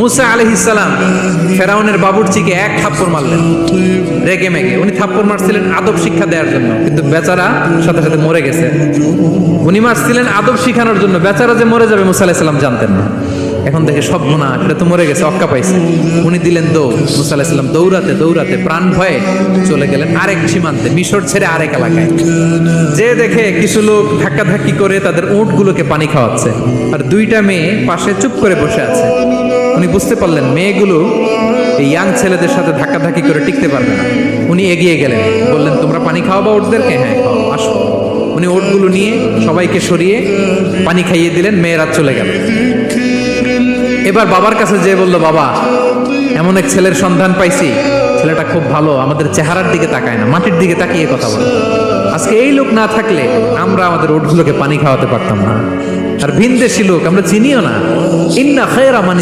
মুসা আলাইহিস সালাম ফেরাউনের বাবুর্চিকে এক থাপ্পড় মারলেন রেগে মেগে। উনি থাপ্পড় মারছিলেন আদব শিক্ষা দেওয়ার জন্য, কিন্তু বেচারা সাথে সাথে মরে গেছে। উনি মারছিলেন আদব শিখানোর জন্য, বেচারা যে মরে যাবে মুসা আলাইহিস সালাম জানতেন না। এখন দেখে সব গুনাহ, এটা তো মরে গেছে, অক্কা পাইছে। উনি দিলেন দৌড়। মুসা আলাইহিস সালাম দৌড়াতে দৌড়াতে প্রাণ ভয়ে চলে গেলেন আরেক সীমান্তে, মিশর ছেড়ে আরেক এলাকায়। যে দেখে কিছু লোক ধাক্কাধাক্কি করে তাদের উটগুলোকে পানি খাওয়াচ্ছে, আর দুইটা মেয়ে পাশে চুপ করে বসে আছে। উনি বুঝতে পারলেন মেয়েগুলো এই ইয়াং ছেলেদের সাথে ধাক্কাধাক্কি করে টিকতে পারবে না। উনি এগিয়ে গেলেন, বললেন তোমরা পানি খাওয়াবা উটদেরকে? হ্যাঁ খাওয়াবো, আসো। উনি উটগুলো নিয়ে সবাইকে সরিয়ে পানি খাইয়ে দিলেন, মেয়েরা চলে গেল। এবার বাবার কাছে যেয়ে বলল, বাবা এমন এক ছেলের সন্ধান পাইছি, ছেলেটা খুব ভালো, আমাদের চেহারার দিকে তাকায় না, মাটির দিকে তাকিয়ে কথা বলে। আজকে এই লোক না থাকলে আমরা আমাদের উটগুলোকে পানি খাওয়াতে পারতাম না। আর ভিনদেশি লোক, আমরা চিনিও না। ইন্না খায়রা মান